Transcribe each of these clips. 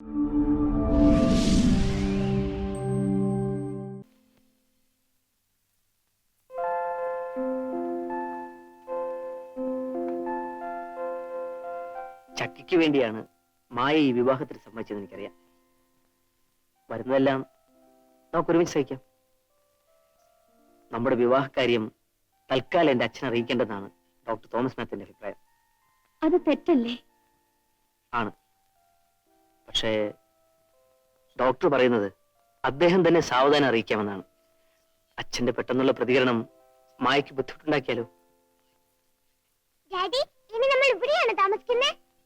ചക്കിക്ക് വേണ്ടിയാണ് മായ ഈ വിവാഹത്തിന് സമ്മതിച്ചത് എനിക്കറിയാം. വരുന്നതെല്ലാം നമുക്ക് ഒരുമിച്ച് സഹിക്കാം. നമ്മുടെ വിവാഹകാര്യം തൽക്കാലം എന്റെ അച്ഛനെ അറിയിക്കേണ്ടതാണ് ഡോക്ടർ തോമസ് മാത്യുവിന്റെ അഭിപ്രായം. അത് തെറ്റല്ലേ? ആണ്. പക്ഷേ ഡോക്ടർ പറയുന്നത് അദ്ദേഹം തന്നെ സാവധാനം അറിയിക്കാമെന്നാണ്. അച്ഛന്റെ പെട്ടെന്നുള്ള പ്രതികരണം മായയ്ക്ക് ബുദ്ധിമുട്ടുണ്ടാക്കിയാലോ?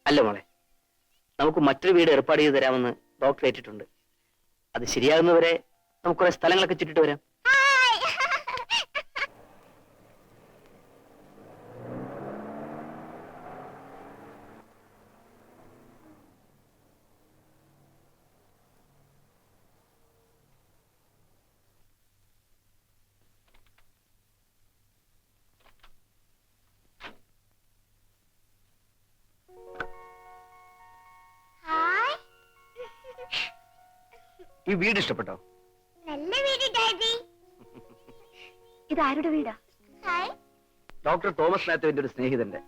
അല്ല മോളെ, നമുക്ക് മറ്റൊരു വീട് ഏർപ്പാട് ചെയ്ത് തരാമെന്ന് ഡോക്ടർ ഏറ്റിട്ടുണ്ട്. അത് ശരിയാകുന്നവരെ നമുക്ക് കുറെ സ്ഥലങ്ങളൊക്കെ ചുറ്റിട്ട് വരാം. ഈ വീട് ഇഷ്ടപ്പെട്ടോ? നല്ല വീട് ഡാഡി. ഇതാരുടെ വീടാ? ഡോക്ടർ തോമസ് മാത്യുവിന്റെ ഒരു സ്നേഹിതന്റെ.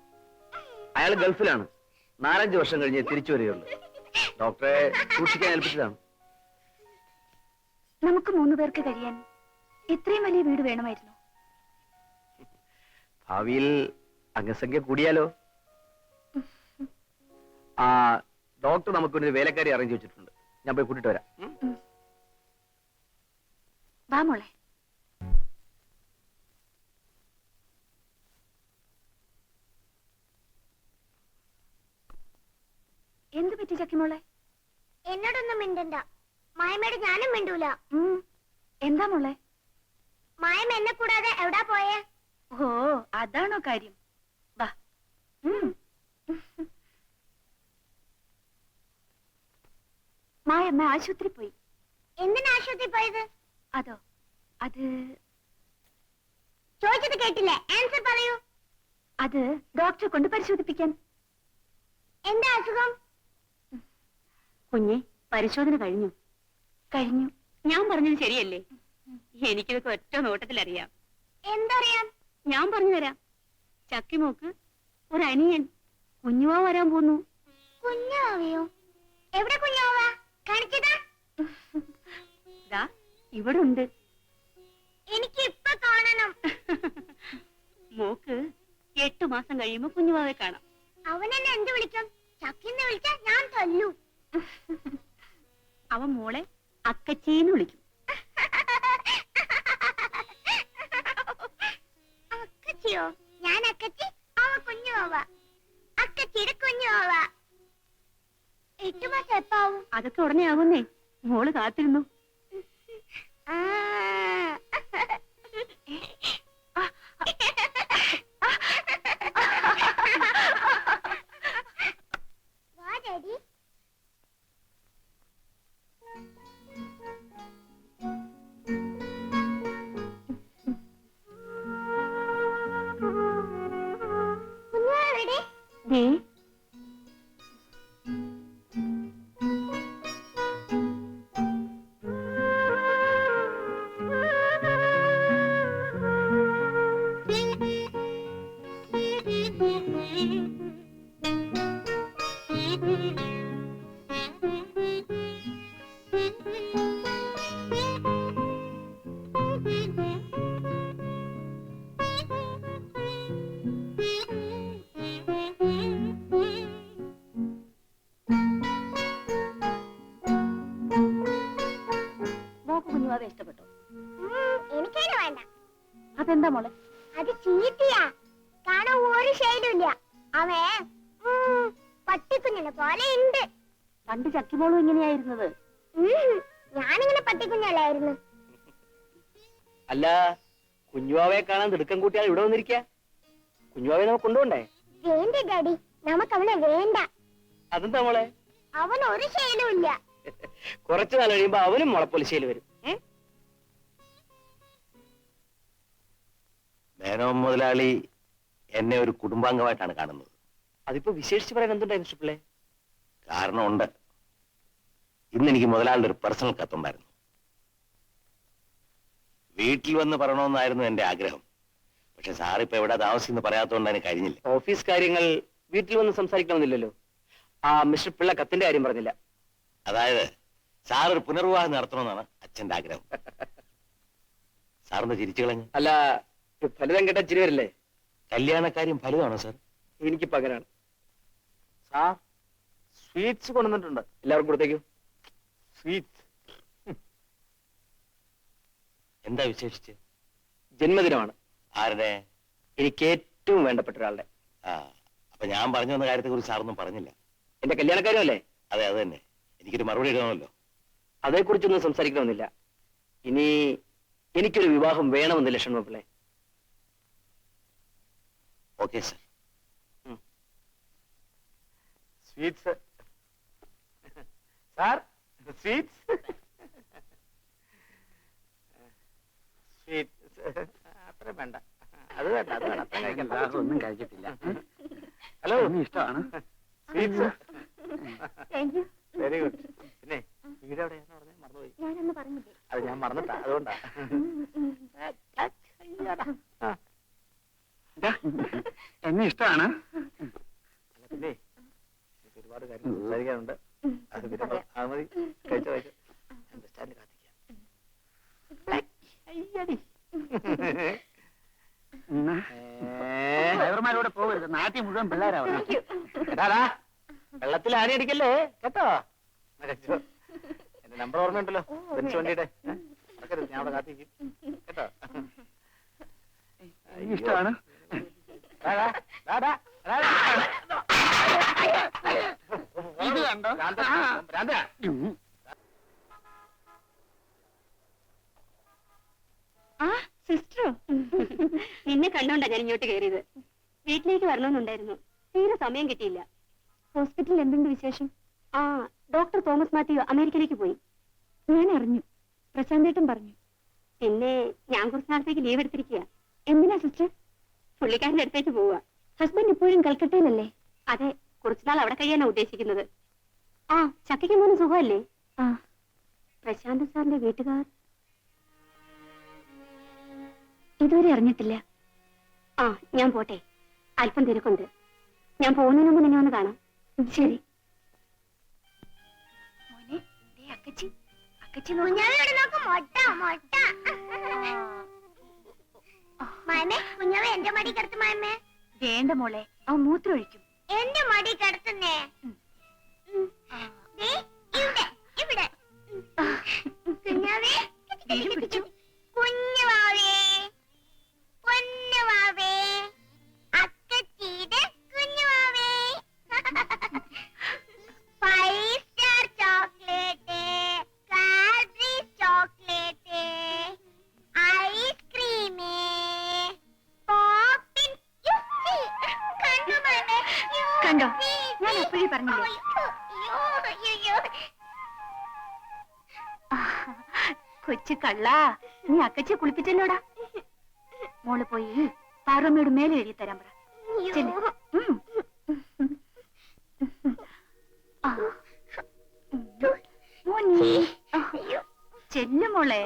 അയാൾ ഗൾഫിലാണ്. 4-5 വർഷം കഴിഞ്ഞ് തിരിച്ചു വരികയുള്ളൂ. ഡോക്ടറെ സൂക്ഷിക്കാൻ ഏൽപ്പിച്ചതാണ്. നമുക്ക് 3 പേർക്ക് കഴിയാൻ ഇത്രയും വലിയ വീട് വേണമായിരുന്നു. ഭാവിയിൽ അംഗസംഖ്യ കൂടിയാലോ? ആ ഡോക്ടർ നമുക്കൊരു വേലക്കാരി അറേഞ്ച് വെച്ചിട്ടുണ്ട്. ഞാൻ പോയി കൂട്ടിട്ട് വരാം. വാ മോളെ. എന്ത് പറ്റി ചക്കി മോളെ? എന്നോടൊന്നും മിണ്ടണ്ട. മായമേട് ഞാനും മിണ്ടൂല. എന്താ മോളെ? മായം എന്നെ കൂടാതെ എവിടാ പോയേ? ഓ അതാണോ കാര്യം? വാ. മായമ്മ ആശുപത്രി പോയി. എന്തിനാ ആശുപത്രി പോയത്? അതോ അത് ചോദിച്ചത് കേട്ടില്ലേ? ആൻസർ പറയൂ. അത് ഡോക്ടറെ കൊണ്ട് പരിശോധിപ്പിക്കാൻ. എന്താ അസുഖം? കുഞ്ഞെ, പരിശോധന കഴിഞ്ഞു. കഴിഞ്ഞു. ഞാൻ പറഞ്ഞത് ശരിയല്ലേ? എനിക്കിതൊക്കെ ഒറ്റ നോട്ടത്തിലറിയാം. എന്തറിയാം? ഞാൻ പറഞ്ഞു തരാം. ചക്കിമോക്ക് ഒരു അനിയൻ കുഞ്ഞുവാ വരാൻ പോന്നു. കുഞ്ഞാവയോ? എവിടെ കുഞ്ഞാവാ? കാണിച്ചതാ? ഇവിടെ ഉണ്ട്. എനിക്ക് ഇപ്പൊ കാണണം. മോക്ക് 8 മാസം കഴിയുമ്പോ കുഞ്ഞുവാവെ കാണാം. അവനെന്നെ എന്ത് വിളിക്കും? ചക്കിന്ന് വിളിച്ചാ ഞാൻ തല്ലു. അവൻ മോളെ അക്കച്ചീന്ന് വിളിക്കും. അക്കച്ചിയോ? ഞാൻ അക്കച്ചി, അവ കുഞ്ഞുവാവ. അക്കച്ചിയുടെ കുഞ്ഞുവാവ. 8 മാസം എപ്പാവും? അതൊക്കെ ഉടനെ ആകുന്നേ. മോള് കാത്തിരുന്നു. വാ ഡാഡി. കുഞ്ഞാവെവിടെ? കുഞ്ഞുവാവെ ഇഷ്ടപ്പെട്ടോ? എനിക്കതിന് വേണ്ട. അതെന്താ മോളെ? അത് ചീത്തയാ. കാണാൻ ഒരു ശൈലില്ല. അവൻ പട്ടിക്കുഞ്ഞിനെ പോലെ ഉണ്ട്. പണ്ട് ചക്കിമോളും ഇങ്ങനെയായിരുന്നത്. ഞാനിങ്ങനെ പട്ടിക്കുഞ്ഞല്ലായിരുന്നു. അല്ല, കുഞ്ഞുവാവയെ കാണാൻ തിടുക്കം കൂട്ടിയാൽ ഇവിടെ വന്നിരിക്ക. കുഞ്ഞുവാവയെ നമുക്ക് കൊണ്ടുപോണ്ടേ? വേണ്ട ഡാഡി, നമുക്ക് അവനെ വേണ്ട. അതെന്താ മോളെ? അവൻ ഒരു ശൈലും ഇല്ല. കുറച്ചു നാൾ കഴിയുമ്പോ അവനും മുളപ്പൊലിശയിൽ വരും. മേനോൻ മുതലാളി എന്നെ ഒരു കുടുംബാംഗമായിട്ടാണ് കാണുന്നത്. അതിപ്പോ വിശേഷിച്ച് പറയാൻ എന്തുണ്ടായി മിസ്റ്റർ പിള്ളേ? കാരണമുണ്ട്. ഇന്ന് എനിക്ക് മുതലാളിയുടെ ഒരു പേഴ്സണൽ കത്തുണ്ടായിരുന്നു. വീട്ടിൽ വന്ന് പറയണമെന്നായിരുന്നു എന്റെ ആഗ്രഹം. പക്ഷെ സാറിപ്പോ എവിടെ താമസിക്കുന്നു പറയാത്തോണ്ട് അതിന് കഴിഞ്ഞില്ല. ഓഫീസ് കാര്യങ്ങൾ വീട്ടിൽ വന്ന് സംസാരിക്കണമെന്നില്ലല്ലോ. ആ മിസ്റ്റർ പിള്ള കത്തിന്റെ കാര്യം പറഞ്ഞില്ല. അതായത് സാർ ഒരു പുനർവിവാഹം നടത്തണമെന്നാണ് അച്ഛന്റെ ആഗ്രഹം. സാറിന് ചിരിച്ചു കളഞ്ഞു. അല്ല, ഫലിതം കേട്ട ചിരി വരില്ലേ? കല്യാണക്കാര്യം ഫലിതമാണോ സാർ? എനിക്ക് പകരാണ്. സാർ സ്വീറ്റ്സ് കൊണ്ടുവന്നിട്ടുണ്ട്, എല്ലാവർക്കും കൊടുത്തേക്കൂ. സ്വീറ്റ്സ്. എന്താ വിശേഷിച്ച്? ജന്മദിനമാണ്. ആരുടെ? എനിക്ക് ഏറ്റവും വേണ്ടപ്പെട്ട ഒരാളുടെ. ആ, അപ്പൊ ഞാൻ പറഞ്ഞു വന്ന കാര്യത്തെ കുറിച്ച് സാറൊന്നും പറഞ്ഞില്ല. എന്റെ കല്യാണക്കാരുമല്ലേ? അതെ, അത് തന്നെ. എനിക്കൊരു മറുപടി ഇടണമല്ലോ. അതേക്കുറിച്ചൊന്നും സംസാരിക്കണമെന്നില്ല. ഇനി എനിക്കൊരു വിവാഹം വേണമെന്ന് ലക്ഷണം പിള്ളേ. Okay sir. Sweets sir, sweets. Sweets അത്ര വേണ്ട, അത് വേണ്ട, അത് വേണ്ട, അത്ര കഴിക്കണ്ട. ഒന്നും കഴിച്ചിട്ടില്ല. ഹലോ, ഇഷ്ടമാണ് sweets. Thank you. Very good. പിന്നെ വീട് എവിടെയാണെന്ന് പറഞ്ഞാൽ മറന്നുപോയി. ഞാനൊന്ന് പറഞ്ഞില്ലേ? അത് ഞാൻ മറന്നിട്ടാ, അതുകൊണ്ടാ. എന്നെ ഇഷ്ടമാണ്. പിന്നെ എനിക്ക് ഒരുപാട് കാര്യങ്ങൾ സംസാരിക്കാനുണ്ട്. അത് പിന്നെ അത് മതി. കഴിച്ചോ കഴിച്ചോ. ഞാൻ ബസ് സ്റ്റാൻഡിൽ കാത്തിക്കാം. ഡ്രൈവർമാരോടെ പോകരുത്, നാട്ടിൽ മുഴുവൻ പിള്ളേരാവണം. വെള്ളത്തിൽ ആണി അടിക്കല്ലേ കേട്ടോ. കഴിച്ചോ. എന്റെ നമ്പർ ഓർമ്മയുണ്ടല്ലോ, ബെൻസ് വണ്ടിയുടെ. നടക്കരുത്, ഞാൻ അവിടെ കാത്തിക്കും കേട്ടോ. ഇഷ്ടമാണ്. ഇത് കണ്ടോ? ആ സിസ്റ്ററോ? നിന്നെ കണ്ടോണ്ടാ ഞാൻ ഇങ്ങോട്ട് കയറിയത്. വീട്ടിലേക്ക് വരണമെന്നുണ്ടായിരുന്നു, തീരെ സമയം കിട്ടിയില്ല. ഹോസ്പിറ്റലിൽ എന്തുണ്ട് വിശേഷം? ആ, ഡോക്ടർ തോമസ് മാത്യു അമേരിക്കയിലേക്ക് പോയി. ഞാൻ അറിഞ്ഞു, പ്രശാന്തേട്ടൻ പറഞ്ഞു. പിന്നെ ഞാൻ കുറച്ച് നാളത്തേക്ക് ലീവ് എടുത്തിരിക്കുക. എന്തിനാ സിസ്റ്റർ? പുള്ളിക്കാരന്റെ അടുത്തേക്ക് പോവുക. ഹസ്ബൻഡ് ഇപ്പോഴും കൽക്കട്ടയിലല്ലേ? അതെ, കുറച്ചുനാൾ അവിടെ കഴിയാനാ ഉദ്ദേശിക്കുന്നത്. ആ, ചക്കയ്ക്ക് മോന് സുഖമല്ലേ? ആ. പ്രശാന്ത് സാറിന്റെ വീട്ടുകാർ ഇതുവരെ അറിഞ്ഞിട്ടില്ല. ആ, ഞാൻ പോട്ടെ, അല്പം തിരക്കുണ്ട്. ഞാൻ പോകുന്നതിന് മുമ്പ് നിന്നെ ഒന്ന് കാണാം. ശരി. മോനെ, ദേ അക്കച്ചി, അക്കച്ചി കുഞ്ഞാവയോട് നോക്ക്, മൊട്ട മൊട്ട. മാമേ, കുഞ്ഞാവ എന്റെ മടി കിടത്തു മാമേ. വേണ്ട മോളെ, അവൻ മൂത്രമൊഴിക്കും. എന്റെ മടി കിടത്തുന്നേ. ദേ, ഇവിടെ ഇവിടെ. കുഞ്ഞാവേ, പിടിച്ചു. കുഞ്ഞുവാവേ, പൊന്നുവാവേ, അക്കച്ചീടെ കുഞ്ഞുവാവേ. 5 star chocolate, Cadbury chocolate, ice cream, Poppins. കണ്ടോ മാമേ? കണ്ടോ? ഞാൻ അപ്പോഴേ പറഞ്ഞില്ലേ. കൊച്ചു കള്ള, നീ അക്കച്ചെ കുളിപ്പിച്ചല്ലോടാ. മോള് പോയി പാറമ്മയോട് മേലെ എഴുതി തരാൻ പറ. ചെല്ല്. മോനെ ചെല്ലു മോളെ.